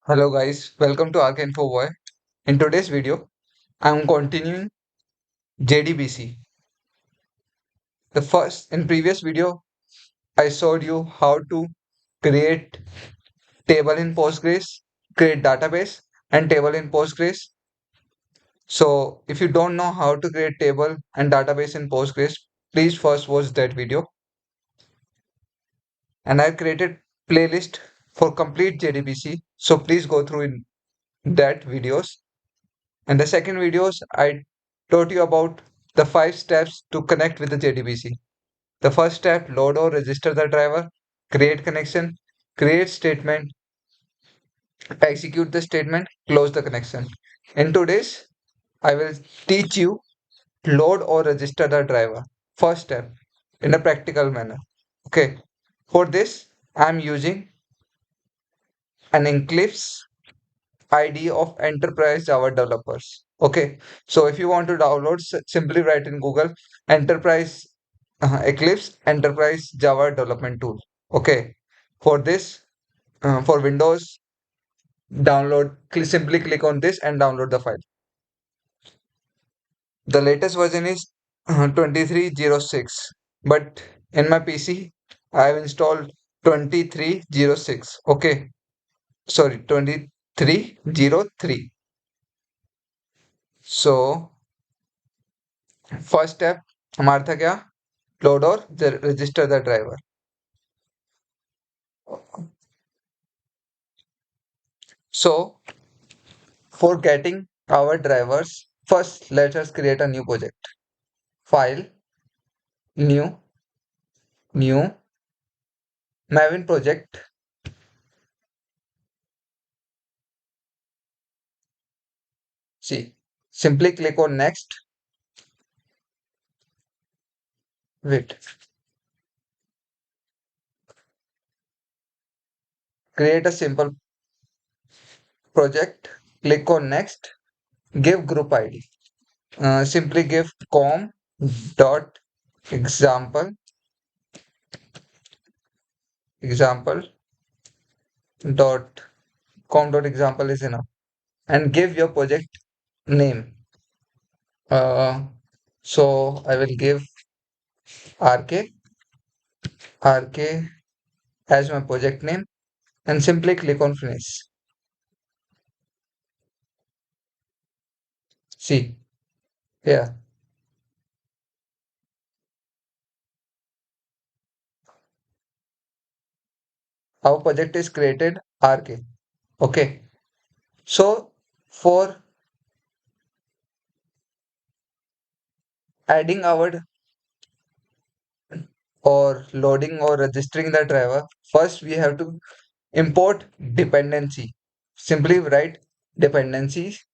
Hello guys, welcome to Arc Info Boy. In today's video, I'm continuing JDBC. The first in previous video, I showed you how to create table in Postgres, create database and table in Postgres. So if you don't know how to create table and database in Postgres, please first watch that video. And I created playlist for complete JDBC. So please go through in that videos. And the second videos, I taught you about the 5 steps to connect with the JDBC. The first step, load or register the driver, create connection, create statement, execute the statement, close the connection. In today's, I will teach you load or register the driver. First step, in a practical manner. Okay. For this, I am using an Eclipse ID of enterprise Java developers. Okay, so if you want to download, simply write in Google enterprise Eclipse enterprise Java development tool. Okay, for this, for Windows, download, simply click on this and download the file. The latest version is 2306, but in my PC, I have installed 2306. Okay, sorry, 2303. So first step हमारा था क्या load और register the driver so for getting our drivers first let us create a new project file new maven project see simply click on next wait create a simple project click on next give group id simply give com dot example dot com dot example is enough and give your project name. So I will give RK RK as my project name and simply click on finish. See here our project is created RK. Okay. So for adding our or loading or registering the driver, first we have to import dependency. Simply write dependencies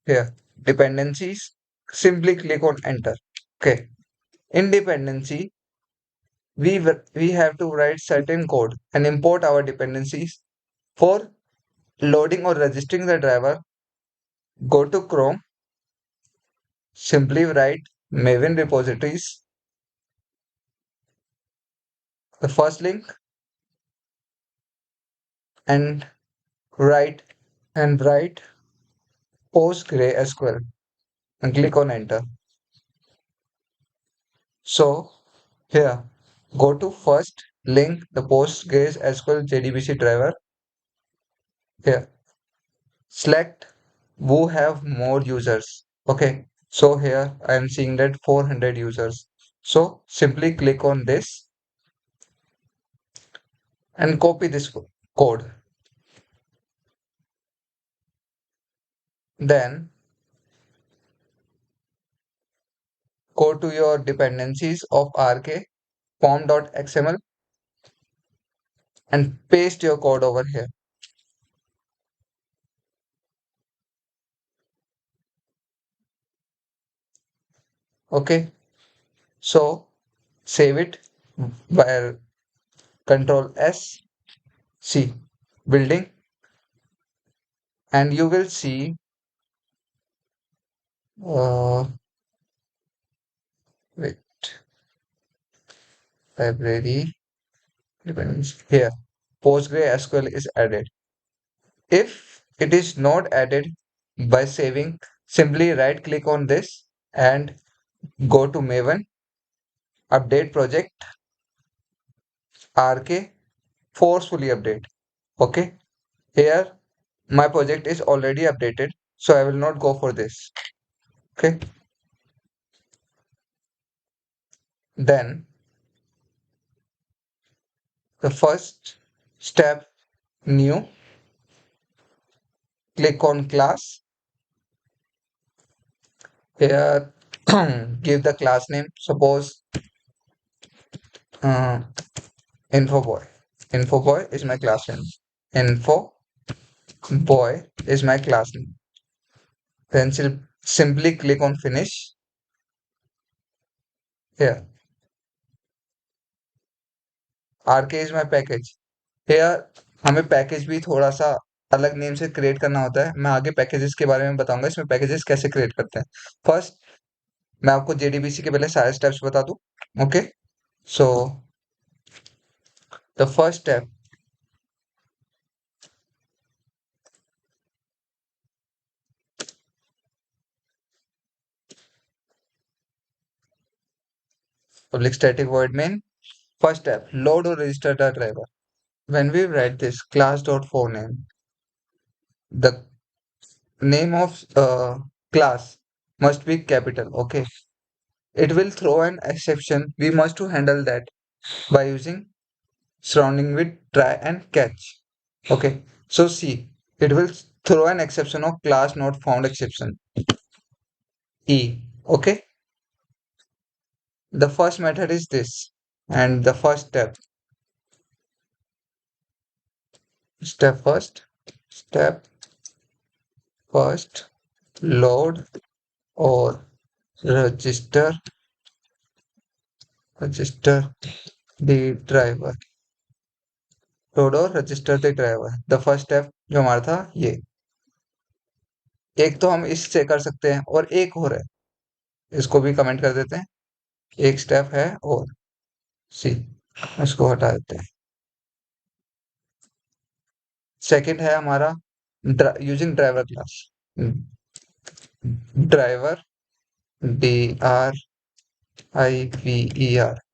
here. Dependencies. Simply click on enter. Okay. In dependency, we have to write certain code and import our dependencies. For loading or registering the driver, go to Chrome, simply write Maven repositories, the first link, and write write PostgreSQL and click on enter. So here, go to first link the PostgreSQL JDBC driver. Here, select who have more users. Okay, so here I am seeing that 400 users. So simply click on this and copy this code. Then go to your dependencies of RK form.xml and paste your code over here. Okay, so save it by Control S, C, building, and you will see. Uh, Wait. library dependency. Here, PostgreSQL is added. If it is not added by saving, simply right click on this and go to Maven, update project, RK, forcefully update. Okay, here my project is already updated, so I will not go for this. Okay, then the first step, new, click on class. Here, give the class name. Suppose uh, info boy. Info boy is my class name. Info boy is my class name. Then simply click on finish. Here, RK is my package. Here हमें package भी थोड़ा सा अलग name से create करना होता है. मैं आगे पैकेजेस के बारे में बताऊंगा इसमें पैकेजेस कैसे क्रिएट करते हैं. फर्स्ट मैं आपको जेडीबीसी के पहले सारे स्टेप्स बता दूं. Okay, so the first step, public static void main. First step, load or register the driver. When we write this class.forename, the name of class must be capital. Okay, it will throw an exception. We must to handle that by using surrounding with try and catch. Okay, so see, it will throw an exception of class not found exception, E. Okay, the first method is this, and the first step first, step first, load or register the driver. Load और register the driver. The first step जो हमारा था ये. एक तो हम इससे कर सकते हैं और एक और है, इसको भी कमेंट कर देते हैं. एक स्टेप है और सी, इसको हटा देते हैं. सेकंड है हमारा using driver class. Driver DRIVER.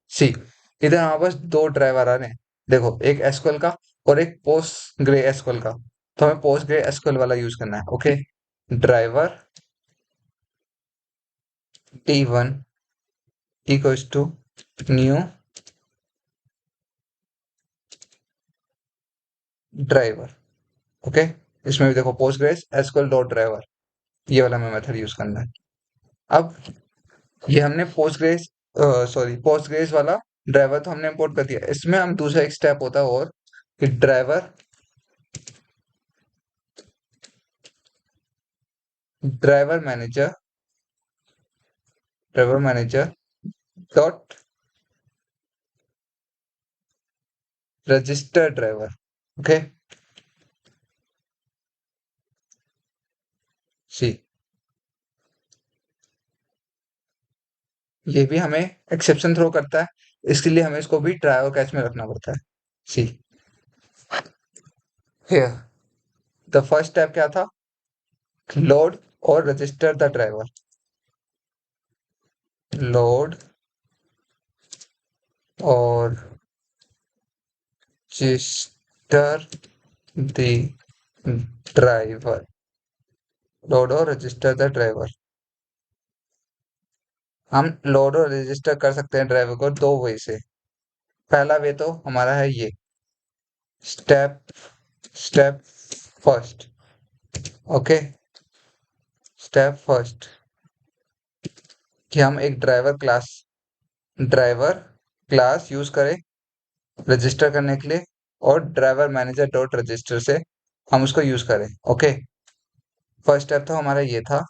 सी, इधर हमारे पास दो ड्राइवर आ रहे हैं. देखो, एक एसक्यूएल का और एक पोस्ट ग्रे एसक्यूएल का. तो हमें पोस्ट ग्रे एसक्यूएल वाला यूज करना है. Okay, driver T1 equals to new driver. Okay, इसमें भी देखो पोस्टग्रेस एसक्यूएल डॉट ड्राइवर, ये वाला हमें मेथड यूज करना है. अब ये हमने पोस्टग्रेस वाला ड्राइवर तो हमने इंपोर्ट कर दिया. इसमें हम दूसरा एक स्टेप होता है और कि driver manager dot register driver. Okay, see, ये भी हमें एक्सेप्शन थ्रो करता है, इसके लिए हमें इसको भी ट्राई और कैच में रखना पड़ता है. सी, हियर द फर्स्ट स्टेप क्या था, लोड और रजिस्टर द ड्राइवर. लोड और रजिस्टर द ड्राइवर. लोड और रजिस्टर द ड्राइवर. हम लोड और रजिस्टर कर सकते हैं ड्राइवर को दो वे से. पहला वे तो हमारा है ये, step step first. Okay, step first कि हम एक ड्राइवर क्लास यूज करें रजिस्टर करने के लिए और ड्राइवर मैनेजर डॉट रजिस्टर से हम उसको यूज करें. ओके, फर्स्ट स्टेप तो हमारा ये था.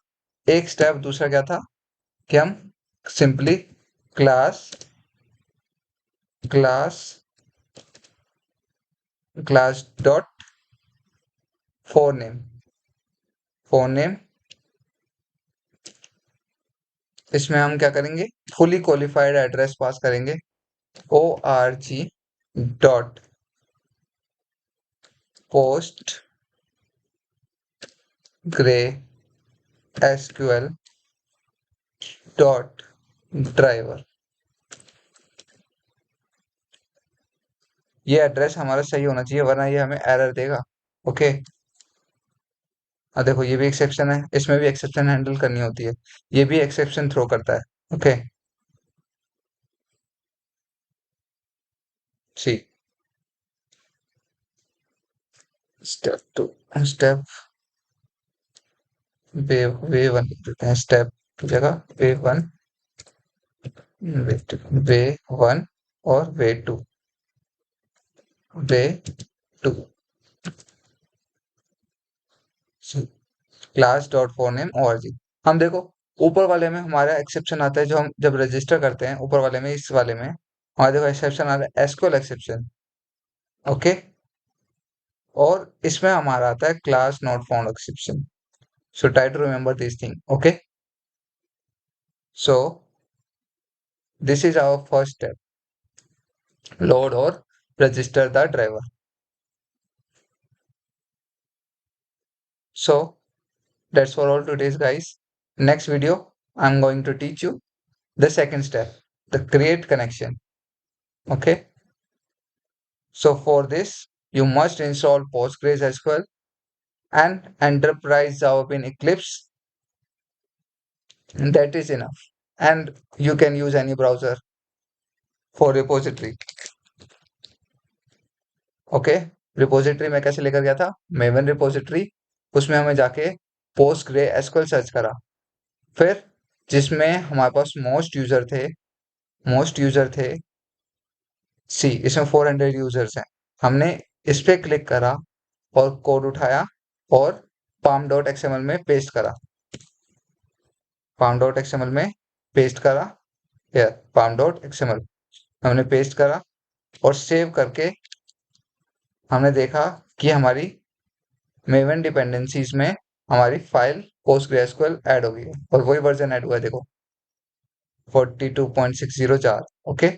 एक स्टेप दूसरा क्या था कि हम simply class class class dot forname, इसमें हम क्या करेंगे, फुली क्वालिफाइड एड्रेस पास करेंगे. Dot postgresql dot driver. ये एड्रेस हमारा सही होना चाहिए वरना ये हमें एरर देगा। ओके। देखो ये भी एक्सेप्शन है, इसमें भी एक्सेप्शन हैंडल करनी होती है, ये भी एक्सेप्शन थ्रो करता है। Okay. See step two, step way one लिख देते हैं, स्टेप की जगह वे वन, वे वन और way two class dot for name और जी। हम देखो ऊपर वाले में हमारा एक्सेप्शन आता है, जो हम जब रजिस्टर करते हैं ऊपर वाले में, इस वाले में हमारे देखो एक्सेप्शन आ रहा है एसक्यूएल एक्सेप्शन। ओके। और इसमें हमारा आता है class not found exception. So try to remember this thing. Okay. So this is our first step, load और register the driver. So that's for all today's guys. Next video I'm going to teach you the second step, the create connection. Okay. So for this you must install Postgres SQL and enterprise Java in Eclipse. That is enough. And you can use any browser for repository. Okay. Repository में कैसे लेकर गया था, maven repository, उसमें हमें जाके post grey SQL search करा, फिर जिसमें हमारे पास मोस्ट यूजर थे सी, इसमें 400 यूजर्स हैं। हमने इस पे क्लिक करा और कोड उठाया और palm डॉट एक्सएमएल में पेस्ट करा, palm डॉट एक्सएमएल में पेस्ट करा, या palm डॉट एक्सएमएल हमने पेस्ट करा और सेव करके हमने देखा कि हमारी मेवन डिपेंडेंसीज में हमारी फाइल पोस्टग्रेसक्यूएल ऐड हो गई है और वही वर्जन ऐड हुआ है देखो 42.60 जार। ओके।